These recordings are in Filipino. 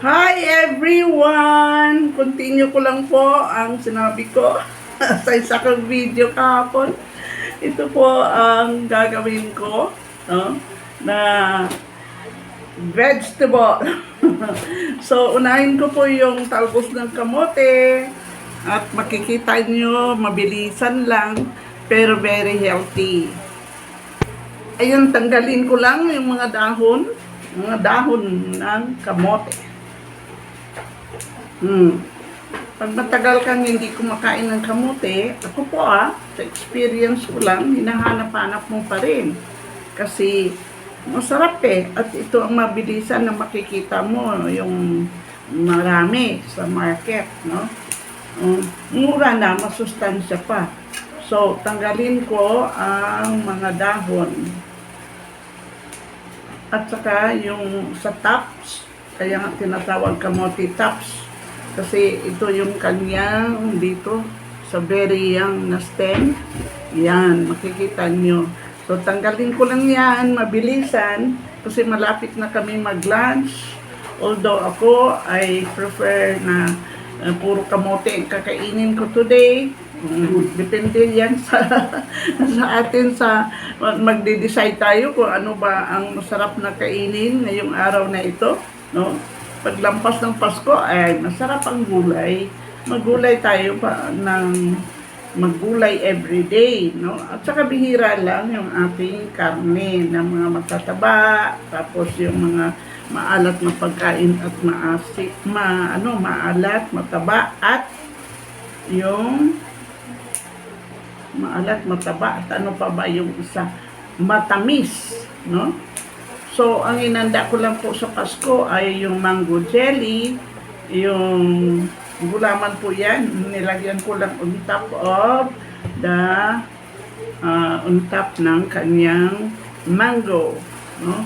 Hi everyone! Continue ko lang po ang sinabi ko sa isa kong video kahapon. Ito po ang gagawin ko, no? Na vegetable. So, unahin ko po yung talbos ng kamote at makikita nyo, mabilisan lang, pero very healthy. Ayun, tanggalin ko lang yung mga dahon ng kamote. Pag matagal kang hindi kumakain ng kamote, ako po sa experience ko lang, hinahanap-hanap mo pa rin. Kasi masarap At ito ang mabilisan na makikita mo, yung marami sa market, no? Mura na, masustansya pa. So, tanggalin ko ang mga dahon. At saka yung sa tops, kaya nga tinatawag kamote tops. Kasi ito yung kanyang dito sa very young na stem. Yan, makikita nyo. So, tanggalin ko lang yan, mabilisan, kasi malapit na kami mag-lunch. Although ako, I prefer na puro kamote ang kakainin ko today. Depende yan sa atin sa magde-decide tayo kung ano ba ang masarap na kainin ngayong araw na ito, no? Paglampas ng Pasko ay masarap ang gulay. Maggulay tayo pa ng maggulay everyday, no? At saka bihira lang yung ating karne ng mga matataba, tapos yung mga maalat na pagkain at maalat, mataba at yung maalat, mataba at ano pa ba yung isa, matamis, no? So, ang inanda ko lang po sa Pasko ay yung mango jelly, yung gulaman po yan, nilagyan ko lang on top of on top ng kanyang mango, no?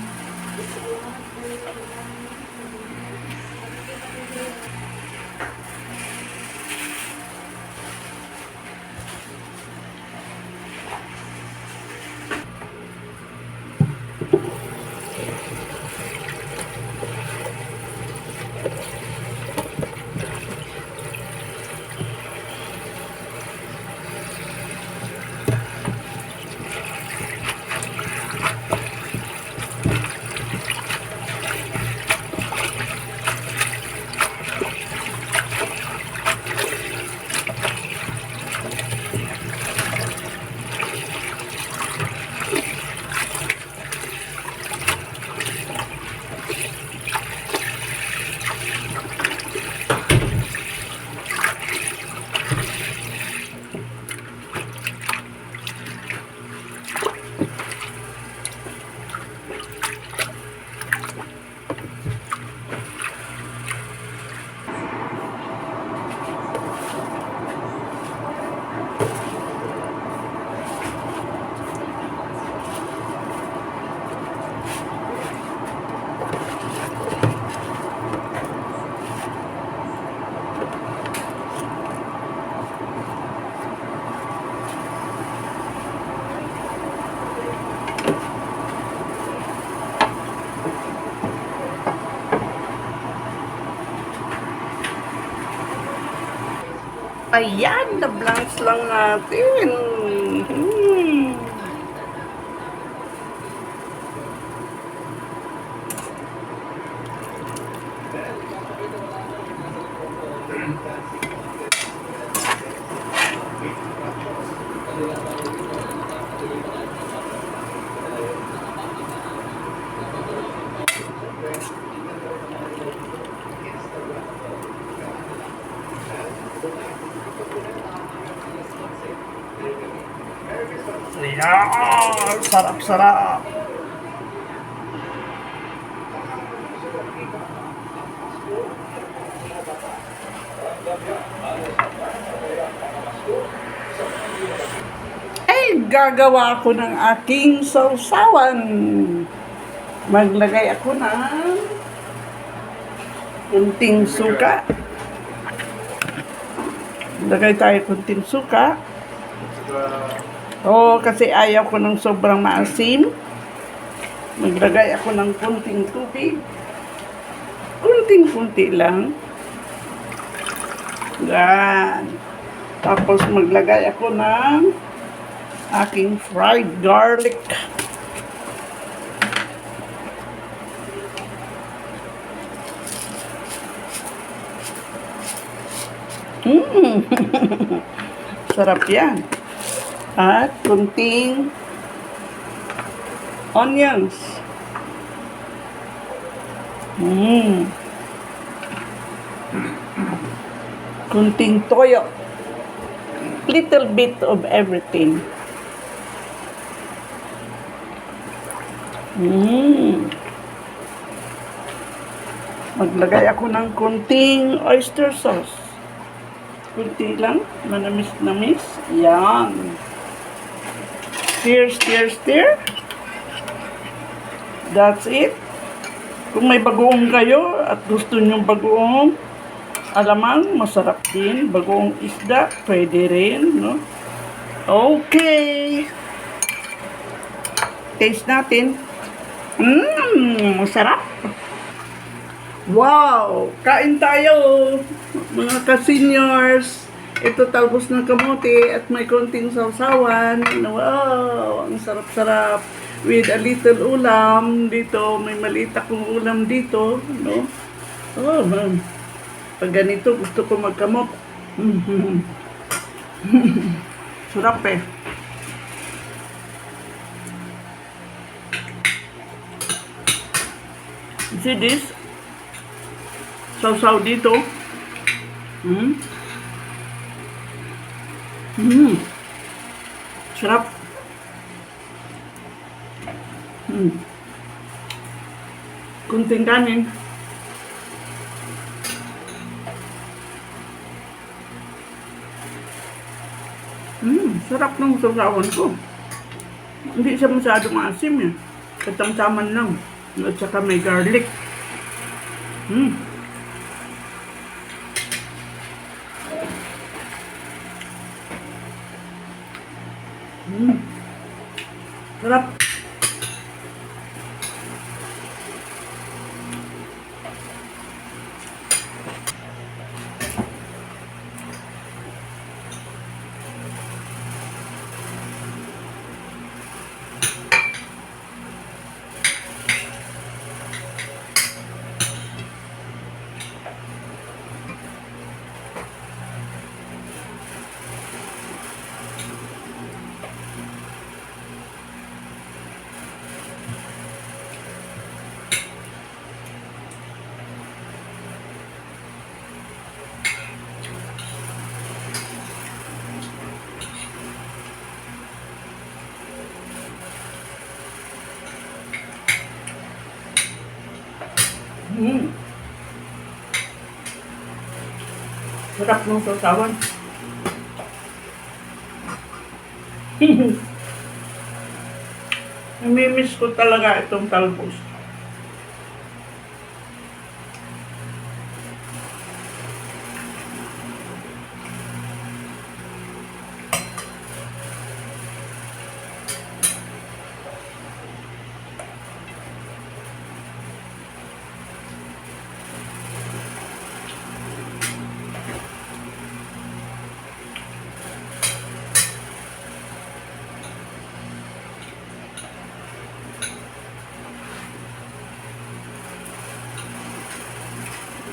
Ayan, na-blanch lang natin. Ayan, sarap-sarap. Ay, gagawa ako ng aking sausawan. Maglagay ako ng kunting suka. Lagay tayo kunting suka. Kasi ayaw ko ng sobrang maasim. Maglagay ako ng kunting tubig. Kunting-kunti lang. Yan. Tapos maglagay ako ng aking fried garlic. Mm. Sarap yan. At kunting onions. Kunting toyo. Little bit of everything. Maglagay ako ng kunting oyster sauce. Kunti lang, manamis-namis. Yan. Stir, stir, stir. That's it. Kung may bagoong kayo at gusto nyo bagoong alamang, masarap din. Bagoong isda, pwede rin, no? Okay. Taste natin. Masarap. Wow! Kain tayo, mga ka-seniors. Ito talbos ng kamote at may konting sausawan. Wow! Ang sarap-sarap. With a little ulam. Dito, may maliit akong ulam dito. No? Oh, man. Pag ganito, gusto ko magkamot. Sarap eh. See this? Sausaw dito. Sarap. Kunting kanin. Sarap ng sausawan ko. Hindi siya masyado maasim eh. Katamtaman lang. At saka may garlic. Sarap. Sarap ng sausawan. Namimiss ko talaga itong talbos.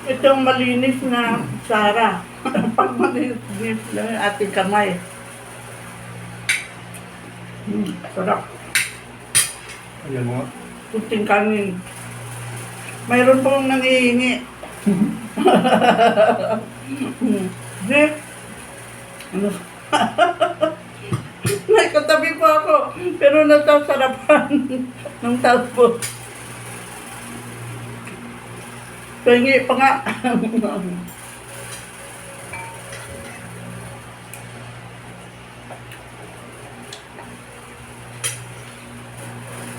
Itong malinis na Sara. Pag malinis na yung ating kamay. Sarap. Ayan mo. Kunting kanin. Mayroon pong nangihingi. Jeff. Ano? May katabi po ako. Pero nasasarapan ng talpo. Pahingi pa nga.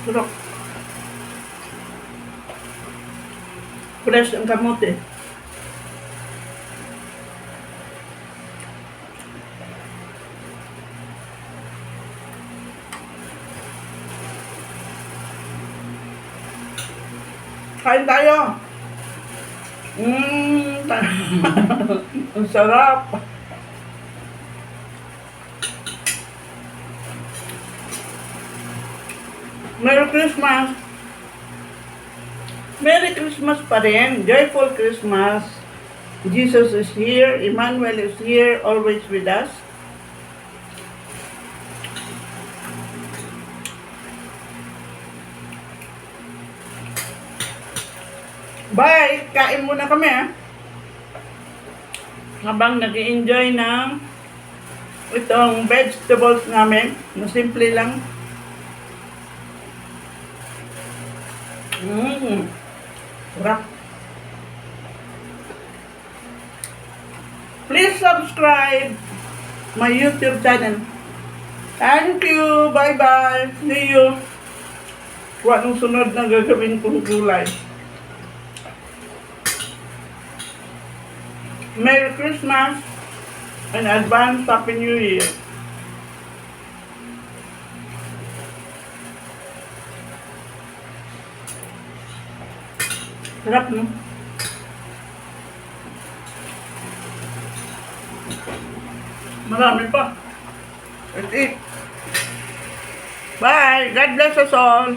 Sarap. Fresh ang kamote. Kain tayo. Mmm, ang sarap. Merry Christmas! Merry Christmas pa rin. Joyful Christmas. Jesus is here. Emmanuel is here. Always with us. Bye! Kain muna kami habang nag-enjoy ng itong vegetables namin na simple lang. Sarap. Please subscribe my YouTube channel. Thank you. Bye-bye. See you. Anong sunod na gagawin kong gulay? Merry Christmas and advance Happy New Year. Sarap, no? Marami pa. Let's eat. Bye. God bless us all.